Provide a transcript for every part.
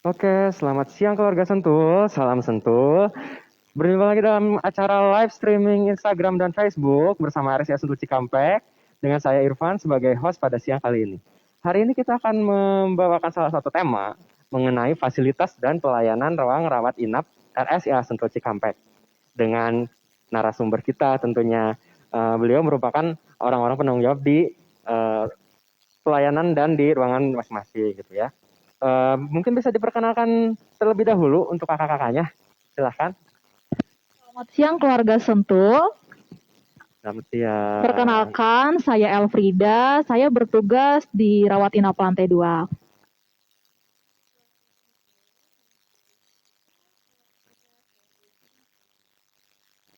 Oke, selamat siang keluarga Sentul, salam Sentul. Berjumpa lagi dalam acara live streaming Instagram dan Facebook bersama RSIA Sentul Cikampek dengan saya Irfan sebagai host pada siang kali ini. Hari ini kita akan membawakan salah satu tema mengenai fasilitas dan pelayanan ruang rawat inap RSIA Sentul Cikampek. Dengan narasumber kita tentunya beliau merupakan orang-orang penanggung jawab di pelayanan dan di ruangan masing-masing gitu ya. Mungkin bisa diperkenalkan terlebih dahulu untuk kakak-kakaknya. Silahkan. Selamat siang keluarga Sentul. Selamat siang. Perkenalkan, saya Elfrida. Saya bertugas di rawat inap lantai 2.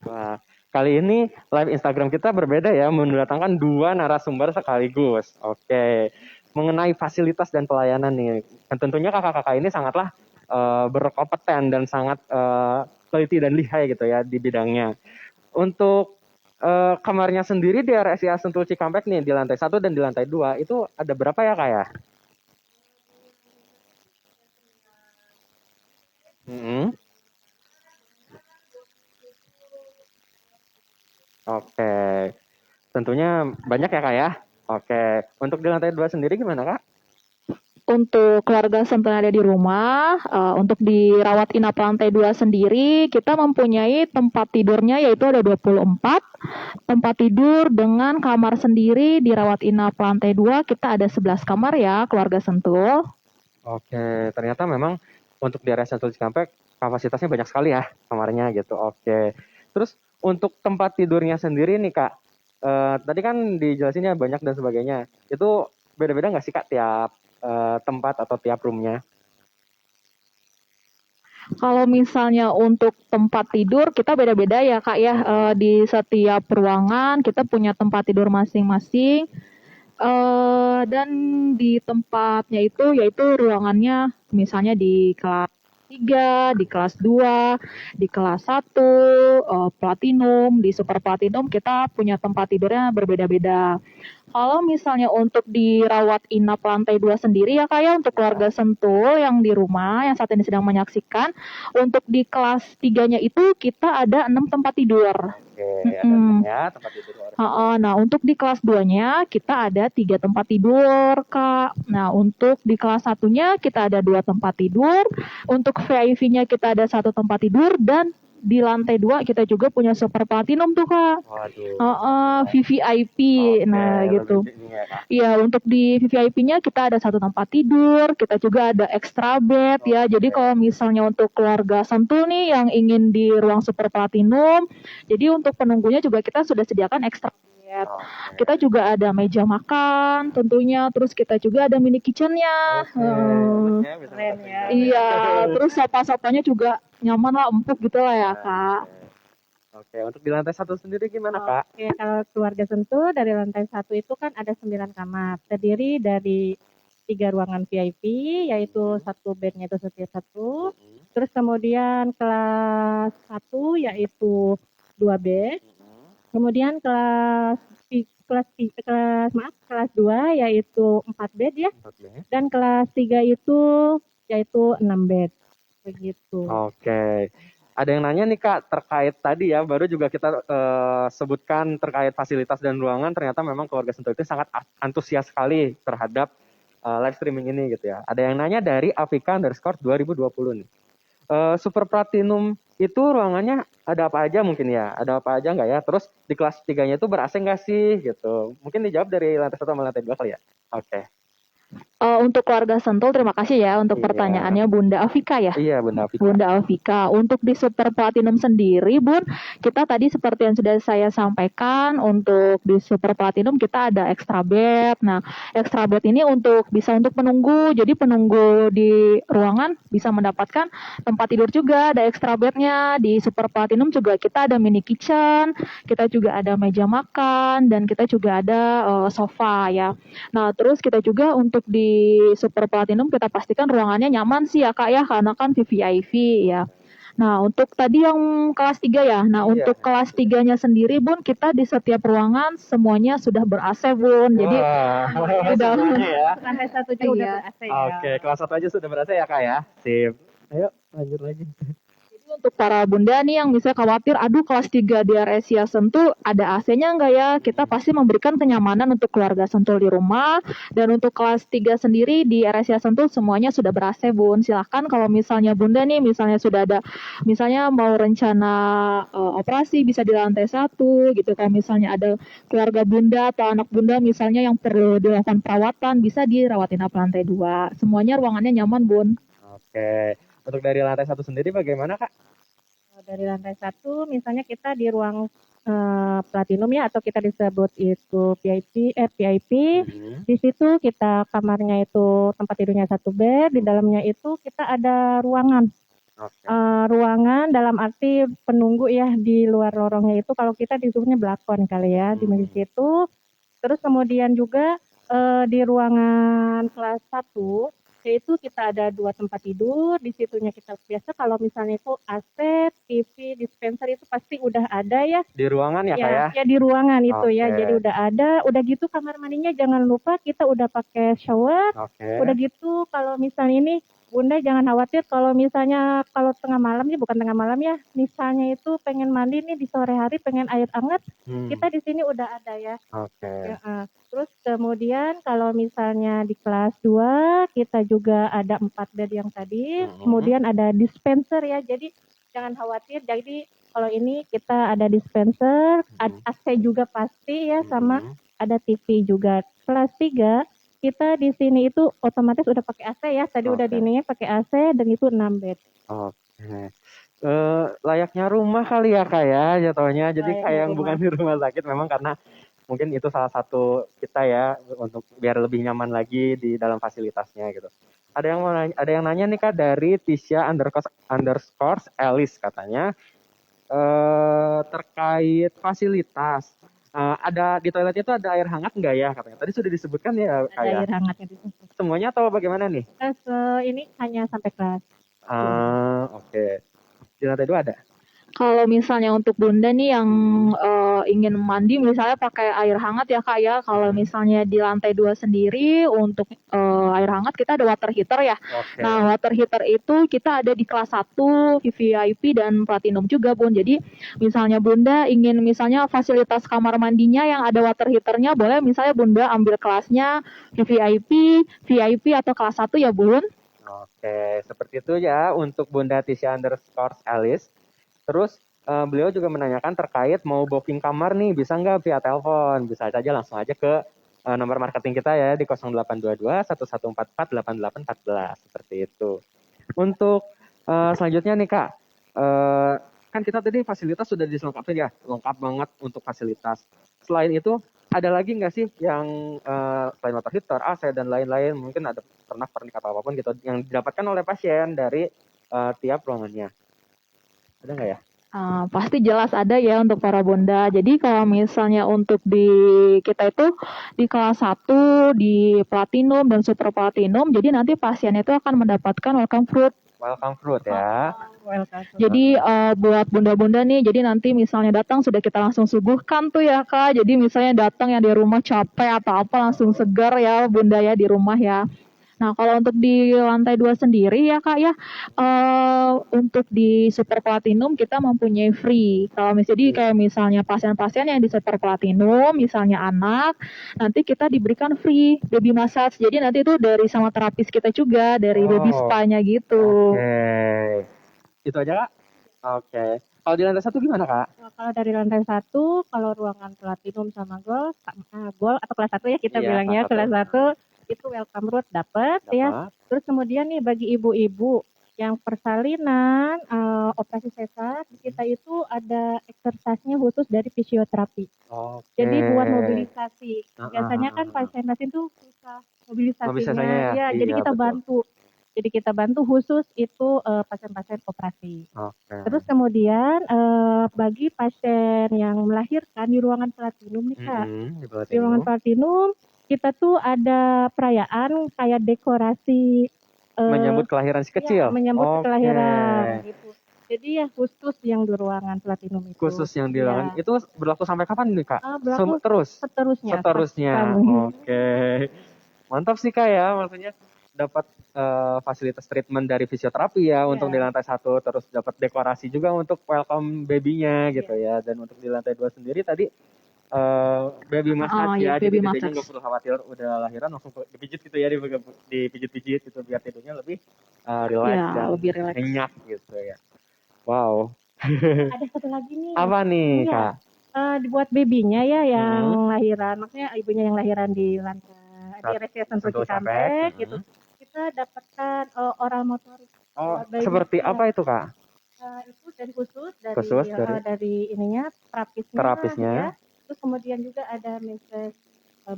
Wah, kali ini live Instagram kita berbeda ya, mendatangkan dua narasumber sekaligus. Oke, mengenai fasilitas dan pelayanan nih, dan tentunya kakak-kakak ini sangatlah berkompeten dan sangat teliti dan lihai gitu ya di bidangnya. Untuk kamarnya sendiri di RSIA Sentul Cikampek nih di lantai 1 dan di lantai 2 itu ada berapa ya kak ya? Hmm. Oke, tentunya banyak ya kak ya. Oke, untuk di lantai 2 sendiri gimana kak? Untuk keluarga Sentul yang ada di rumah, untuk di rawat inap lantai 2 sendiri, kita mempunyai tempat tidurnya yaitu ada 24 tempat tidur dengan kamar sendiri. Di rawat inap lantai 2 kita ada 11 kamar ya keluarga Sentul. Oke, ternyata memang untuk di area Sentul Cikampek kapasitasnya banyak sekali ya kamarnya gitu. Oke, terus untuk tempat tidurnya sendiri nih kak, tadi kan dijelasinnya banyak dan sebagainya. Itu beda-beda nggak sih kak tiap tempat atau tiap roomnya? Kalau misalnya untuk tempat tidur kita beda-beda ya Kak ya. Di setiap ruangan kita punya tempat tidur masing-masing. Dan di tempatnya itu yaitu ruangannya misalnya di kelas 3, di kelas 2, di kelas 1, platinum, di super platinum kita punya tempat tidurnya berbeda-beda. Kalau misalnya untuk dirawat inap lantai 2 sendiri ya Kak ya, untuk keluarga Sentul yang di rumah yang saat ini sedang menyaksikan, untuk di kelas 3-nya itu kita ada 6 tempat tidur. Oke, ada ya tempat tidur. Nah, untuk di kelas 2-nya kita ada 3 tempat tidur, Kak. Nah, untuk di kelas 1-nya kita ada 2 tempat tidur, untuk VIP-nya kita ada 1 tempat tidur, dan di lantai 2 kita juga punya super platinum tuh, Kak. Waduh. VVIP. Nah, gitu. Iya, untuk di VVIP-nya kita ada 1 tempat tidur, kita juga ada extra bed ya. Jadi kalau misalnya untuk keluarga Sentul nih yang ingin di ruang super platinum, jadi untuk penunggunya juga kita sudah sediakan extra bed. Kita juga ada meja makan tentunya, terus kita juga ada mini kitchen-nya. Keren ya. Iya, terus sofa-sofanya juga nyaman lah, empuk gitu lah ya, Kak. Oke, untuk di lantai 1 sendiri gimana kak? Oke, kalau keluarga Sentul dari lantai 1 itu kan ada 9 kamar, terdiri dari 3 ruangan VIP, yaitu 1 bednya itu setiap 1. Terus kemudian kelas 1 yaitu 2 bed. Kemudian kelas 2 yaitu 4 bed ya. Dan kelas 3 itu yaitu 6 bed. Begitu. Oke. Ada yang nanya nih Kak, terkait tadi ya, baru juga kita sebutkan terkait fasilitas dan ruangan, ternyata memang keluarga Sentul itu sangat antusias sekali terhadap live streaming ini gitu ya. Ada yang nanya dari Afika underscore 2020 nih. Super Platinum itu ruangannya ada apa aja mungkin ya? Ada apa aja nggak ya? Terus di kelas 3-nya itu ber-AC nggak sih gitu? Mungkin dijawab dari lantai 1 sama lantai 2 kali ya? Oke. Untuk keluarga Sentul, terima kasih ya untuk pertanyaannya Bunda Afika ya. Iya, Bunda Afika. Bunda Afika. Untuk di Super Platinum sendiri, Bun, kita tadi seperti yang sudah saya sampaikan, untuk di Super Platinum kita ada extra bed. Nah, extra bed ini bisa untuk penunggu. Jadi penunggu di ruangan bisa mendapatkan tempat tidur juga, ada extra bednya. Di Super Platinum juga kita ada mini kitchen, kita juga ada meja makan, dan kita juga ada sofa ya. Nah, terus kita juga untuk di Super Platinum kita pastikan ruangannya nyaman sih ya Kak ya, karena kan VVIP ya. Nah, untuk tadi yang kelas 3 ya. Nah, Iya. untuk kelas 3-nya sendiri, Bun, kita di setiap ruangan semuanya sudah ber-AC, Bun. Jadi Wah, di dalam semuanya ya. Lantai 1 juga udah iya. ber-AC ya. Oke, kelas 1 aja sudah berasa ya Kak ya. Sip. Ayo lanjut lagi. Jadi untuk para bunda nih yang misalnya khawatir, aduh kelas 3 di area Sentul ada AC-nya enggak ya? Kita pasti memberikan kenyamanan untuk keluarga Sentul di rumah. Dan untuk kelas 3 sendiri di area Sentul semuanya sudah ber-AC, Bun. Silahkan kalau misalnya bunda nih, misalnya sudah ada, misalnya mau rencana operasi bisa di lantai 1 gitu. Kalau misalnya ada keluarga bunda atau anak bunda misalnya yang perlu dilakukan perawatan, bisa dirawatin di lantai 2. Semuanya ruangannya nyaman, Bun. Oke. Untuk dari lantai 1 sendiri bagaimana Kak? Dari lantai 1 misalnya kita di ruang platinum ya, atau kita disebut itu VIP. Di situ kita kamarnya itu tempat tidurnya 1 bed, di dalamnya itu kita ada ruangan. Oke. Ruangan dalam arti penunggu ya, di luar lorongnya itu kalau kita disebutnya balkon kali ya, di situ. Terus kemudian juga di ruangan kelas 1 yaitu kita ada 2 tempat tidur, di situnya kita biasa kalau misalnya itu AC, TV, dispenser itu pasti udah ada ya. Di ruangan ya Kak ya? Ya di ruangan itu ya, Oke. jadi udah ada. Udah gitu kamar mandinya jangan lupa kita udah pakai shower. Oke. Udah gitu kalau misalnya ini Bunda jangan khawatir kalau misalnya kalau tengah malam nih, bukan tengah malam ya, misalnya itu pengen mandi nih di sore hari, pengen air hangat, kita di sini udah ada ya. Oke. Terus kemudian kalau misalnya di kelas 2 kita juga ada 4 bed yang tadi, kemudian ada dispenser ya. Jadi jangan khawatir. Jadi kalau ini kita ada dispenser, AC juga pasti ya, sama ada TV juga. Kelas 3 kita di sini itu otomatis udah pakai AC ya. Tadi udah Oke. dininya pakai AC dan itu 6 bed. Oke. Layaknya rumah kali ya Kak ya jatuhnya. Jadi Layaknya kayak yang rumah. bukan di rumah sakit memang karena mungkin itu salah satu kita ya untuk biar lebih nyaman lagi di dalam fasilitasnya gitu. Ada yang nanya nih Kak dari Tisha underscore Alice katanya terkait fasilitas. Ada di toilet itu ada air hangat nggak ya katanya? Tadi sudah disebutkan ya Ada kayak air hangatnya di situ. semuanya atau bagaimana nih? Kelas ini hanya sampai kelas. Oke. Di lantai 2 ada? Kalau misalnya untuk bunda nih yang ingin mandi misalnya pakai air hangat ya Kak ya. Kalau misalnya di lantai 2 sendiri untuk air hangat kita ada water heater ya. Oke. Nah, water heater itu kita ada di kelas 1, VIP dan platinum juga, Bun. Jadi misalnya bunda ingin misalnya fasilitas kamar mandinya yang ada water heaternya, boleh misalnya bunda ambil kelasnya VIP atau kelas 1 ya, Bun. Oke, seperti itu ya untuk Bunda Tisha underscore Alice. Terus beliau juga menanyakan terkait mau booking kamar nih, bisa nggak via telepon? Bisa saja langsung aja ke nomor marketing kita ya di 0822 1144 8814 seperti itu. Untuk selanjutnya nih Kak, kan kita tadi fasilitas sudah dilengkapi ya, lengkap banget untuk fasilitas. Selain itu ada lagi nggak sih yang selain water heater, AC dan lain-lain, mungkin ada pernak-pernik atau apapun gitu yang didapatkan oleh pasien dari tiap ruangannya? Ada nggak ya? Pasti jelas ada ya untuk para bunda. Jadi kalau misalnya untuk di kita itu di kelas 1, di platinum dan super platinum, jadi nanti pasien itu akan mendapatkan welcome fruit. Welcome fruit ya. Welcome. Jadi buat bunda-bunda nih, jadi nanti misalnya datang sudah kita langsung suguhkan tuh ya Kak. Jadi misalnya datang yang di rumah capek atau apa langsung segar ya bunda ya di rumah ya. Nah kalau untuk di lantai 2 sendiri ya Kak ya, untuk di super platinum kita mempunyai free. Kalau misalnya kayak misalnya pasien-pasien yang di super platinum, misalnya anak, nanti kita diberikan free baby massage. Jadi nanti itu dari sama terapis kita juga, dari baby spa-nya gitu. Oke. Itu aja Kak? Oke. Kalau di lantai 1 gimana Kak? Kalau dari lantai 1, kalau ruangan platinum sama gold atau kelas 1 ya kita Iya, bilangnya kelas kelas 1 itu welcome root dapat ya. Terus kemudian nih bagi ibu-ibu yang persalinan, operasi sesar, kita itu ada exercise-nya khusus dari fisioterapi. Oke. Jadi buat mobilisasi. Biasanya kan pasien-pasien tuh susah mobilisasinya. ya? Jadi Iya, kita betul. bantu. Jadi kita bantu khusus itu pasien-pasien operasi. Oke. Terus kemudian bagi pasien yang melahirkan di ruangan platinum nih Kak. Di ruangan platinum kita tuh ada perayaan kayak dekorasi menyambut kelahiran si kecil. Ya, menyambut kelahiran gitu. Jadi ya khusus yang di ruangan platinum itu. Khusus yang di Iya. ruangan itu berlaku sampai kapan nih Kak? Berlaku Terus? seterusnya. Seterusnya. Kami. Oke. Mantap sih Kak ya, maksudnya dapat fasilitas treatment dari fisioterapi ya untuk di lantai 1, terus dapat dekorasi juga untuk welcome baby-nya gitu ya. Dan untuk di lantai 2 sendiri tadi baby massage ya, baby jadi dedenya massage. nggak perlu khawatir udah lahiran langsung dipijit gitu ya, dipijit-pijit gitu biar tidurnya lebih relax Ya, dan lebih relax. nyenyak gitu ya. Wow. Ada satu lagi nih. Apa nih Iya. Kak? Dibuat babynya ya yang lahiran, maksudnya ibunya yang lahiran di lantai di RSCA Sentul Cikampek gitu. Kita dapatkan oral motorik. Oh, baby seperti ya. apa itu Kak? Itu dari khusus Khusus dari ininya terapisnya. Ya. Terus kemudian juga ada massage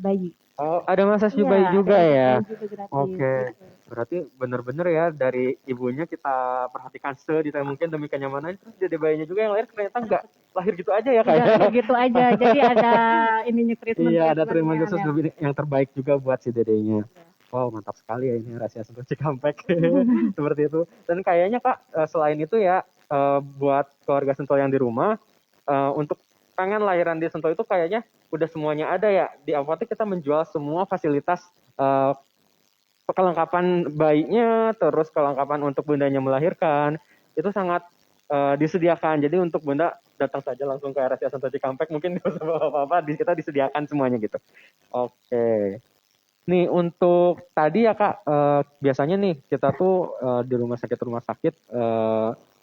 bayi. Oh, ada massage Iya, bayi juga ada ya. bayi juga gratis, Oke. gitu. Berarti benar-benar ya dari ibunya kita perhatikan sedetail mungkin demi kenyamanan, terus jadi bayinya juga yang lahir ternyata nggak lahir gitu aja ya Kak. Nggak begitu aja. Jadi ada ininya treatment. Iya, ada treatment khusus ya. yang terbaik juga buat si dedenya. Wow, mantap sekali ya ini rahasia Sentul Cikampek. Seperti itu. Dan kayaknya Kak, selain itu ya buat keluarga Sentul yang di rumah untuk pengen lahiran di Sentul itu kayaknya udah semuanya ada ya. Di apotek kita menjual semua fasilitas kelengkapan bayinya, terus kelengkapan untuk bundanya melahirkan. Itu sangat disediakan. Jadi untuk bunda datang saja langsung ke RSCA Sentul Cikampek, mungkin nggak usah bawa apa-apa, kita disediakan semuanya gitu. Oke. Nih untuk tadi ya Kak, biasanya nih kita tuh di rumah sakit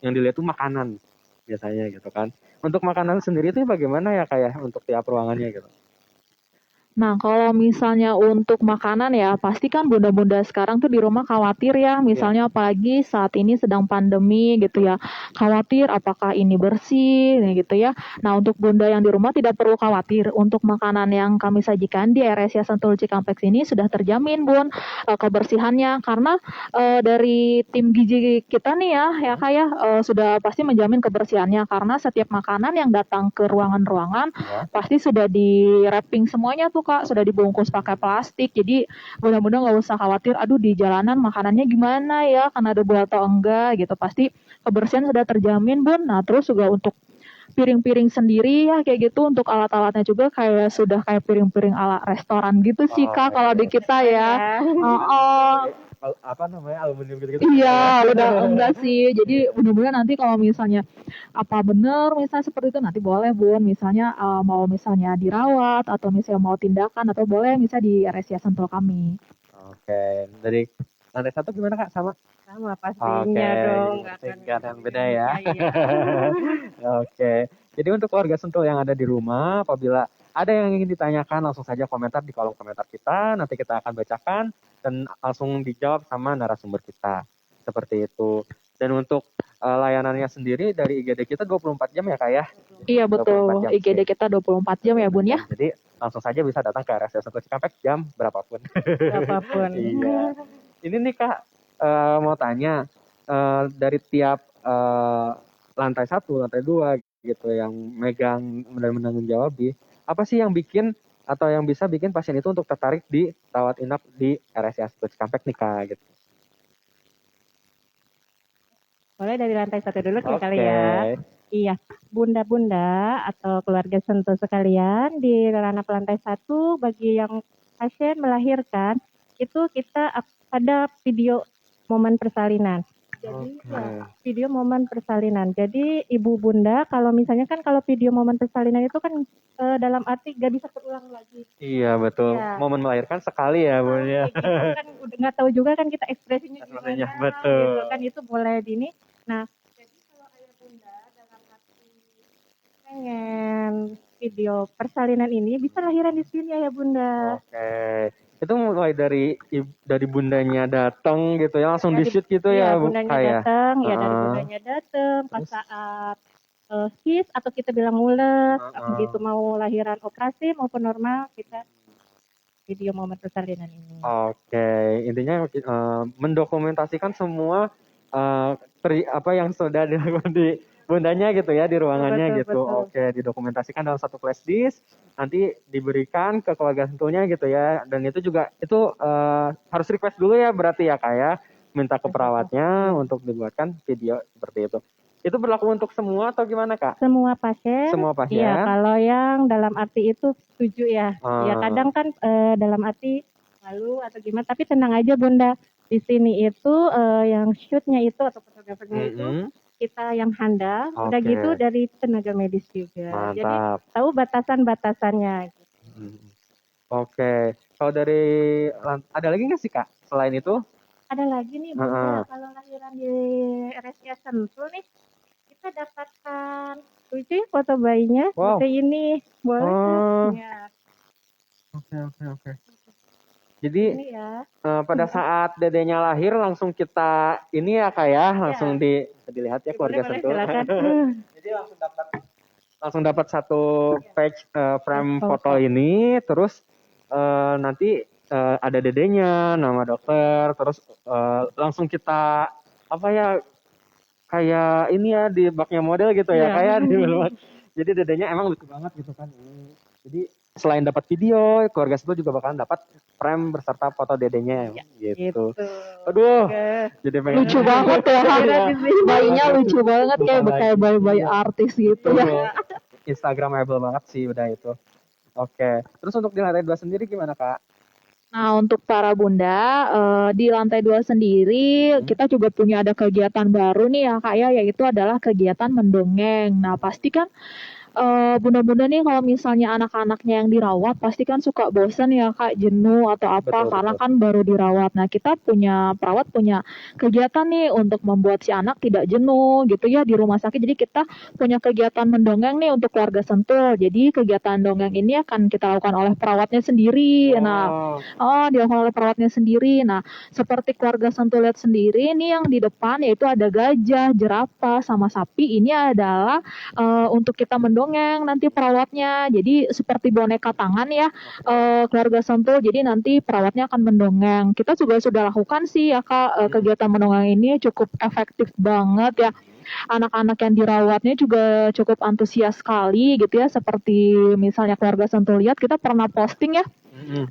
yang dilihat tuh makanan biasanya gitu kan. Untuk makanan sendiri itu bagaimana ya Kak ya untuk tiap ruangannya gitu? Nah, kalau misalnya untuk makanan ya, pasti kan bunda-bunda sekarang tuh di rumah khawatir ya, misalnya apalagi saat ini sedang pandemi gitu ya, khawatir apakah ini bersih gitu ya. Nah, untuk bunda yang di rumah tidak perlu khawatir, untuk makanan yang kami sajikan di RSCA Sentul Cikampek ini sudah terjamin Bun kebersihannya, karena dari tim gizi kita nih ya kayak sudah pasti menjamin kebersihannya, karena setiap makanan yang datang ke ruangan-ruangan pasti sudah di wrapping semuanya tuh Kak, sudah dibungkus pakai plastik. Jadi mudah-mudahan nggak usah khawatir, aduh di jalanan makanannya gimana ya, karena ada buah atau enggak gitu. Pasti kebersihan sudah terjamin Bun. Nah terus juga untuk piring-piring sendiri ya kayak gitu, untuk alat-alatnya juga kayak sudah kayak piring-piring ala restoran gitu sih Kak kalau di kita ya. Apa namanya, aluminium gitu-gitu? Iya, udah enggak sih. Jadi benar-benar nanti kalau misalnya apa benar misalnya seperti itu nanti boleh Bun, misalnya mau misalnya dirawat atau misalnya mau tindakan atau boleh misalnya di RSCA Sentul kami. Oke, dari lantai 1 gimana Kak? Sama pastinya dong. Tingkat yang beda ya. Oke, jadi untuk keluarga Sentul yang ada di rumah, apabila ada yang ingin ditanyakan langsung saja komentar di kolom komentar kita, nanti kita akan bacakan dan langsung dijawab sama narasumber kita. Seperti itu. Dan untuk layanannya sendiri dari IGD kita 24 jam ya Kak ya? Iya betul, IGD kita 24 jam ya Bun ya. Jadi langsung saja bisa datang ke RSCA Sentul Cikampek jam berapapun. Iya. Ini nih Kak, mau tanya, dari tiap lantai 1, lantai 2 gitu yang megang dan menanggung jawab apa sih yang bikin atau yang bisa bikin pasien itu untuk tertarik di rawat inap di RSCA Sentul Cikampek nih Kak gitu. Boleh dari lantai 1 dulu kali ya. Iya, bunda-bunda atau keluarga Sentul sekalian di lantai 1 bagi yang pasien melahirkan itu kita ada video momen persalinan. Jadi video momen persalinan. Jadi ibu bunda kalau misalnya kan kalau video momen persalinan itu kan dalam arti gak bisa terulang lagi. Iya betul. Ya. Momen melahirkan sekali ya Bun ya. Gitu kan udah nggak tahu juga kan kita ekspresinya gimana. Betul. Gitu kan itu boleh ini. Nah jadi kalau ayah bunda dalam arti pengen video persalinan ini bisa lahiran di sini ayah bunda. Oke. Itu mulai dari bundanya datang gitu ya langsung di shoot gitu ya Bu bundanya datang ya dari bundanya datang pas saat his atau kita bilang mules begitu mau lahiran operasi maupun normal kita video momen persalinan ini. Oke, intinya mendokumentasikan semua apa yang sudah dilakukan di bundanya gitu ya di ruangannya betul. Oke, didokumentasikan dalam satu flash disk, nanti diberikan ke keluarga Sentulnya gitu ya. Dan itu juga harus request dulu ya berarti ya Kak ya, minta ke perawatnya untuk dibuatkan video seperti itu. Itu berlaku untuk semua atau gimana Kak? Semua pasien. Semua pasien? Iya, kalau yang dalam arti itu setuju ya. Ya Ah. kadang kan dalam arti malu atau gimana, tapi tenang aja Bunda. Di sini itu yang shootnya itu atau fotografernya itu kita yang handal. Udah Oke. gitu dari tenaga medis juga. Jadi Mantap. tahu batasan-batasannya. Mm. Oke. Kalau dari ada lagi nggak sih Kak selain itu? Ada lagi nih Heeh. Bunda, kalau lahiran di RSCA Sentul nih, kita dapatkan lucu ya foto bayinya. Wow. Seperti ini, boleh Oh. ya. Oke. Jadi Ini ya. pada saat dedenya lahir langsung kita ini ya Kak ya, langsung dilihat ya keluarga Boleh, Sentul. silakan. Jadi langsung dapat satu page frame foto Foto. ini, terus nanti ada dedenya, nama dokter, terus langsung kita apa ya kayak ini ya di baknya model gitu ya Iya. kayak di jadi dedenya emang lucu banget gitu kan. Jadi selain dapat video, keluarga Sentul juga bakalan dapat frame berserta foto dedenya gitu. Aduh, jadi pengen Lucu banget ya. Bayinya lucu banget kayak bayi-bayi artis gitu ya. Instagramable banget sih udah itu. Oke, terus untuk di lantai 2 sendiri gimana Kak? Nah, untuk para bunda, di lantai 2 sendiri, kita juga punya ada kegiatan baru nih ya Kak ya, yaitu adalah kegiatan mendongeng. Nah, pasti kan bunda-bunda nih kalau misalnya anak-anaknya yang dirawat, pasti kan suka bosan ya Kak, jenuh atau apa, karena kan baru dirawat. Nah, kita perawat punya kegiatan nih untuk membuat si anak tidak jenuh gitu ya di rumah sakit. Jadi kita punya kegiatan mendongeng nih untuk keluarga Sentul. Jadi kegiatan dongeng ini akan kita lakukan oleh perawatnya sendiri. Nah, dilakukan oleh perawatnya sendiri. Nah, seperti keluarga Sentul lihat sendiri, ini yang di depan yaitu ada gajah, jerapah, sama sapi. Ini adalah untuk kita mendongeng nanti perawatnya. Jadi seperti boneka tangan ya, keluarga Sentul. Jadi nanti perawatnya akan mendongeng. Kita juga sudah lakukan sih ya Kak, kegiatan mendongeng ini cukup efektif banget ya. Anak-anak yang dirawatnya juga cukup antusias sekali gitu ya. Seperti misalnya keluarga Sentul lihat, kita pernah posting ya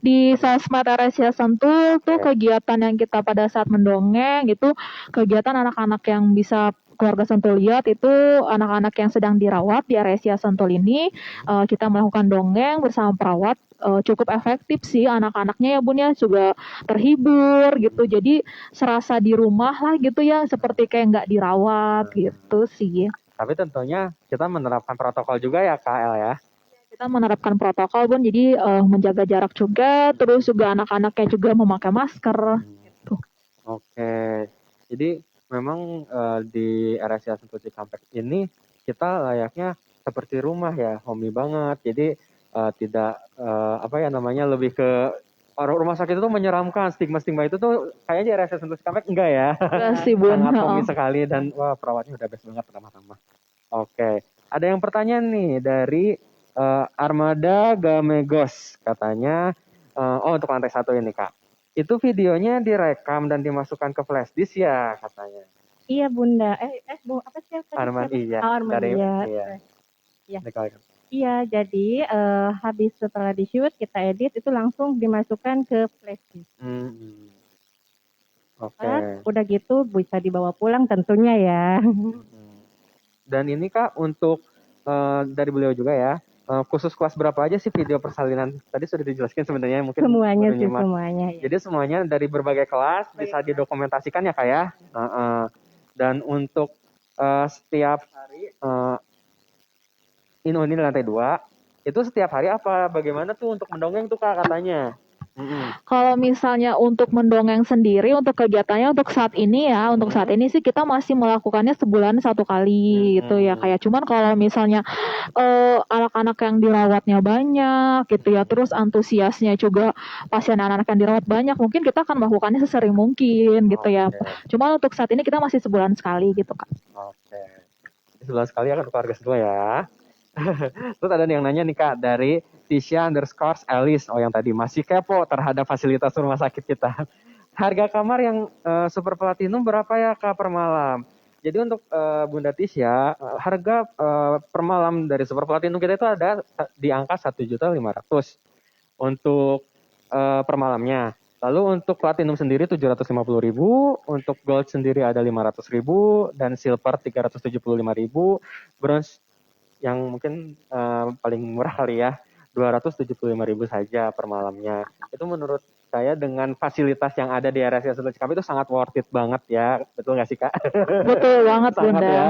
di sosmed RSCA Sentul tuh kegiatan yang kita pada saat mendongeng itu kegiatan anak-anak yang bisa keluarga Sentul lihat itu anak-anak yang sedang dirawat di RSCA Sentul ini kita melakukan dongeng bersama perawat cukup efektif sih anak-anaknya ya Bun ya juga terhibur gitu jadi serasa di rumah lah gitu ya seperti kayak nggak dirawat gitu sih. Tapi tentunya kita menerapkan protokol juga ya KL ya. Kita menerapkan protokol Bun, jadi menjaga jarak juga, terus juga anak-anaknya juga memakai masker. Gitu. Oke, jadi memang di RSCA Sentul Cikampek ini kita layaknya seperti rumah ya, homey banget. Jadi tidak apa ya namanya lebih ke rumah sakit itu menyeramkan, stigma-stigma itu tuh kayaknya di RSCA Sentul Cikampek enggak ya. Enggak sih Bun. Sangat homey sekali dan wah perawatnya udah best banget ramah-ramah. Oke, ada yang pertanyaan nih dari Armada Gamegos katanya, untuk lantai 1 ini Kak. Itu videonya direkam dan dimasukkan ke flash disk ya katanya. Iya Bunda. Bu, apa sih? Arman iya. Arman iya. Iya, jadi habis setelah di shoot kita edit itu langsung dimasukkan ke flash disk. Oke. Udah gitu bisa dibawa pulang tentunya ya. Dan ini Kak untuk dari beliau juga ya. Khusus kelas berapa aja sih video persalinan? Tadi sudah dijelaskan sebenarnya mungkin Semuanya sih semuanya. Ya. Jadi semuanya dari berbagai kelas bisa didokumentasikan ya Kak ya. Dan untuk setiap hari ini lantai 2 itu setiap hari apa? Bagaimana tuh untuk mendongeng tuh Kak katanya? Kalau misalnya untuk mendongeng sendiri untuk kegiatannya untuk saat ini ya untuk saat ini sih kita masih melakukannya sebulan 1 kali gitu ya kayak cuman kalau misalnya anak-anak yang dirawatnya banyak gitu ya terus antusiasnya juga pasien anak-anak yang dirawat banyak mungkin kita akan melakukannya sesering mungkin gitu ya cuma untuk saat ini kita masih sebulan sekali gitu Kak. Oke. Sebulan sekali akan keluarga semua ya. Terus ada yang nanya nih Kak dari Tisha_Alice yang tadi masih kepo terhadap fasilitas rumah sakit kita. Harga kamar yang super platinum berapa ya Kak per malam? Jadi untuk Bunda Tisha harga per malam dari super platinum kita itu ada di angka 1.500.000 untuk per malamnya. Lalu untuk platinum sendiri 750.000, untuk gold sendiri ada 500.000, dan silver 375.000, bronze yang mungkin paling murah kali ya 275.000 saja per malamnya. Itu menurut saya dengan fasilitas yang ada di RSC Sentul Cikampek itu sangat worth it banget ya. Betul nggak sih Kak? Betul banget Sangat Bunda. ya.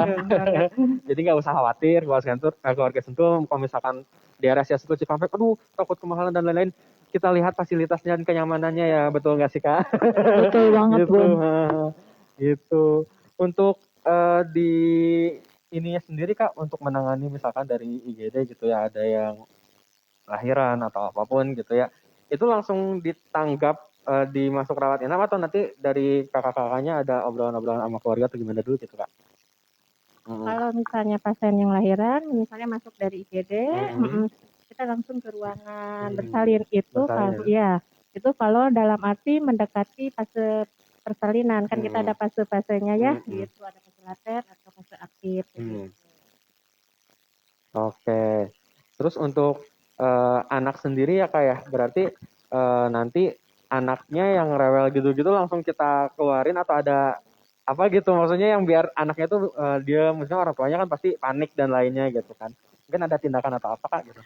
Jadi nggak usah khawatir keluarga Sentul kalau misalkan di RSC Sentul Cikampek, aduh takut kemahalan dan lain-lain. Kita lihat fasilitasnya dan kenyamanannya ya, betul nggak sih Kak? Betul banget Gitu. Bun. Gitu. Untuk di ininya sendiri Kak, untuk menangani misalkan dari IGD gitu ya, ada yang lahiran atau apapun gitu ya, itu langsung ditanggap dimasuk rawat inap, atau nanti dari kakak-kakaknya ada obrolan-obrolan sama keluarga atau gimana dulu gitu Kak? Kalau misalnya pasien yang lahiran, misalnya masuk dari IGD, Mm-mm. kita langsung ke ruangan Hmm. bersalin. Itu Bersalin. kalau ya, itu kalau dalam arti mendekati fase persalinan, kan kita ada fase-fasenya ya, gitu, ada fase laten atau fase aktif. Gitu. Oke. Terus untuk anak sendiri ya Kak ya, berarti nanti anaknya yang rewel gitu-gitu langsung kita keluarin, atau ada apa gitu, maksudnya yang biar anaknya tuh dia, misalnya orang tuanya kan pasti panik dan lainnya gitu kan, mungkin ada tindakan atau apa Kak gitu?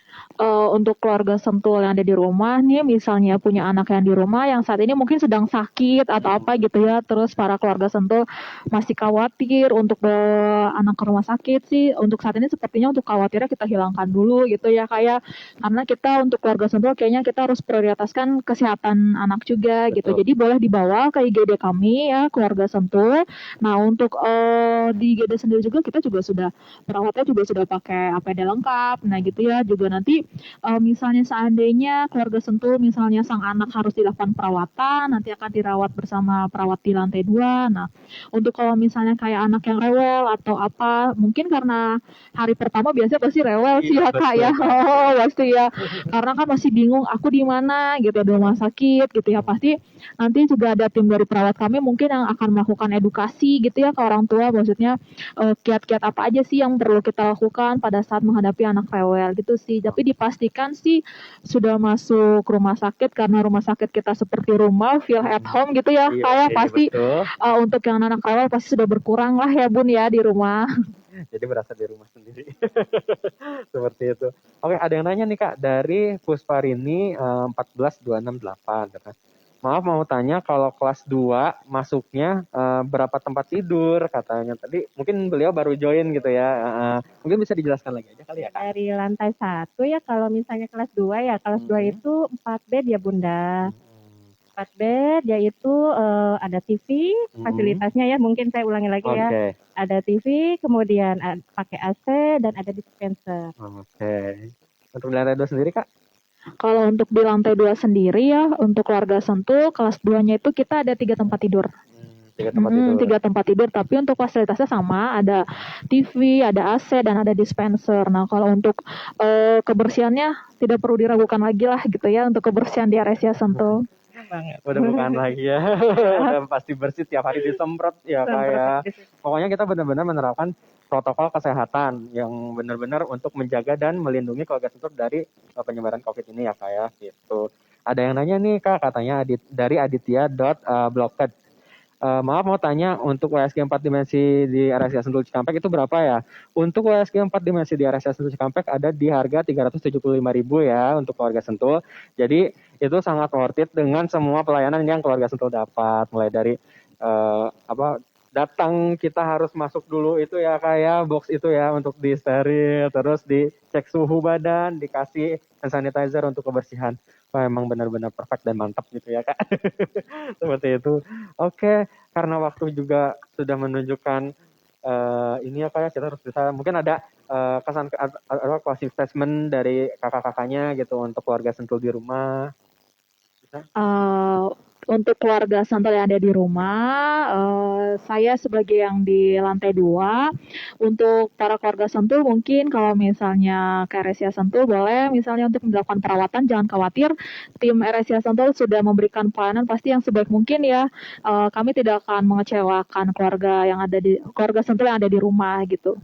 Untuk keluarga Sentul yang ada di rumah nih, misalnya punya anak yang di rumah yang saat ini mungkin sedang sakit atau apa gitu ya, terus para keluarga Sentul masih khawatir untuk bawa anak ke rumah sakit sih, untuk saat ini sepertinya untuk khawatirnya kita hilangkan dulu gitu ya kayak, karena kita untuk keluarga Sentul kayaknya kita harus prioritaskan kesehatan anak juga gitu, Betul. jadi boleh dibawa ke IGD kami ya keluarga Sentul. Nah untuk di IGD sendiri juga kita juga sudah perawatnya juga sudah pakai APD lengkap, nah gitu ya, juga nanti misalnya seandainya keluarga Sentul misalnya sang anak harus dilakukan perawatan, nanti akan dirawat bersama perawat di lantai 2. Nah, untuk kalau misalnya kayak anak yang rewel atau apa, mungkin karena hari pertama biasanya pasti rewel sih ya Kak ya. Oh, pasti ya. Karena kan masih bingung aku di mana gitu, di rumah sakit gitu ya. Pasti nanti juga ada tim dari perawat kami mungkin yang akan melakukan edukasi gitu ya ke orang tua, maksudnya kiat-kiat apa aja sih yang perlu kita lakukan pada saat menghadapi anak rewel gitu sih. Tapi dipastikan sih sudah masuk rumah sakit, karena rumah sakit kita seperti rumah, feel at home gitu ya. Iya, Kayak iya, pasti betul. untuk yang anak rewel pasti sudah berkurang lah ya Bun ya di rumah. Jadi berasa di rumah sendiri. Seperti itu. Oke, ada yang nanya nih Kak, dari Pusparini 14268 kan. Maaf mau tanya, kalau kelas 2 masuknya berapa tempat tidur katanya tadi, mungkin beliau baru join gitu ya. Mungkin bisa dijelaskan lagi aja kali ya Kak. Dari lantai 1 ya, kalau misalnya kelas 2 ya, kelas 2 itu 4 bed ya Bunda. 4 bed, yaitu ada TV, fasilitasnya ya, mungkin saya ulangi lagi ya. Oke. Ada TV, kemudian pakai AC, dan ada dispenser. Oke. Untuk di lantai 2 sendiri Kak? Kalau untuk di lantai 2 sendiri ya, untuk keluarga Sentul kelas 2-nya itu kita ada 3 tempat tidur. 3 tempat tidur. 3 tempat tidur, tapi untuk fasilitasnya sama, ada TV, ada AC, dan ada dispenser. Nah, kalau untuk kebersihannya tidak perlu diragukan lagi lah gitu ya untuk kebersihan di RSC Sentul. Udah bukan lagi ya. Udah pasti bersih, tiap hari disemprot ya kayak. Pokoknya kita benar-benar menerapkan protokol kesehatan yang benar-benar untuk menjaga dan melindungi keluarga Sentul dari penyebaran COVID ini ya kayak gitu. Ada yang nanya nih Kak, katanya dari aditya.blogspot. Maaf mau tanya, untuk WSG 4 dimensi di RSC Sentul Cikampek itu berapa ya? Untuk WSG 4 dimensi di RSC Sentul Cikampek ada di harga 375.000 ya untuk keluarga Sentul. Jadi itu sangat worth it dengan semua pelayanan yang keluarga Sentul dapat, mulai dari datang kita harus masuk dulu itu ya kayak box itu ya untuk di steril, terus dicek suhu badan, dikasih hand sanitizer untuk kebersihan. Wah, emang benar-benar perfect dan mantap gitu ya Kak. Seperti itu. Oke, karena waktu juga sudah menunjukkan ini ya Kak, kita harus bisa, mungkin ada kesan atau closing statement dari kakak-kakaknya gitu untuk keluarga Sentul di rumah. Bisa? Untuk keluarga Sentul yang ada di rumah, saya sebagai yang di lantai 2, untuk para keluarga Sentul mungkin kalau misalnya ke RSCA Sentul boleh misalnya untuk melakukan perawatan, jangan khawatir, tim RSCA Sentul sudah memberikan pelayanan pasti yang sebaik mungkin ya. Kami tidak akan mengecewakan keluarga Sentul yang ada di rumah gitu.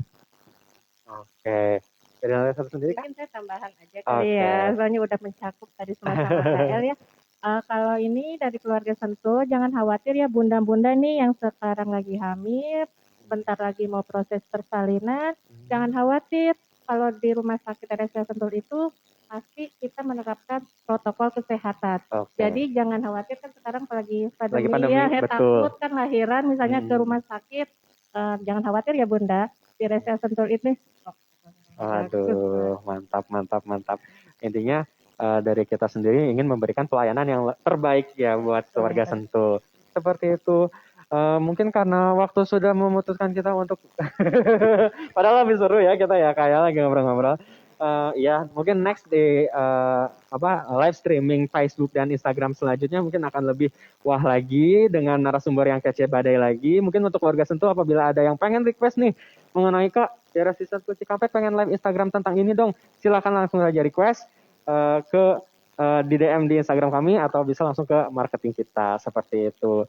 Oke. Dari lantai 1 sendiri Kak? Mungkin saya tambahan aja kali ya, soalnya udah mencakup tadi semua sama KL ya. Kalau ini dari keluarga Sentul, jangan khawatir ya bunda-bunda nih yang sekarang lagi hamil, bentar lagi mau proses persalinan, jangan khawatir. Kalau di rumah sakit RSUD Sentul itu pasti kita menerapkan protokol kesehatan. Oke. Jadi jangan khawatir kan sekarang apalagi Lagi pandemi ya, pandemi, betul. takut kan lahiran misalnya ke rumah sakit. Jangan khawatir ya bunda, di RSUD Sentul ini. Aduh, mantap. Intinya dari kita sendiri ingin memberikan pelayanan yang terbaik ya buat keluarga Sentul. Seperti itu. Mungkin karena waktu sudah memutuskan kita untuk padahal lebih seru ya kita ya kayak lagi ngobrol-ngobrol. Ya mungkin next di live streaming Facebook dan Instagram selanjutnya mungkin akan lebih wah lagi dengan narasumber yang kece badai lagi. Mungkin untuk keluarga Sentul apabila ada yang pengen request nih mengenai Kak daerah Sentul Cikampek pengen live Instagram tentang ini dong, silakan langsung aja request ke di DM di Instagram kami atau bisa langsung ke marketing kita seperti itu.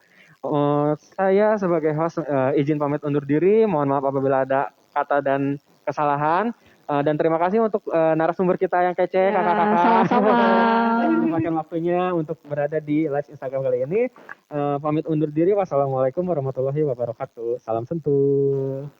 Saya sebagai host izin pamit undur diri. Mohon maaf apabila ada kata dan kesalahan. Dan terima kasih untuk narasumber kita yang kece, kakak-kakak. Sama-sama. Menyempatkan waktunya untuk berada di live Instagram kali ini. Pamit undur diri. Wassalamualaikum warahmatullahi wabarakatuh. Salam Sentul.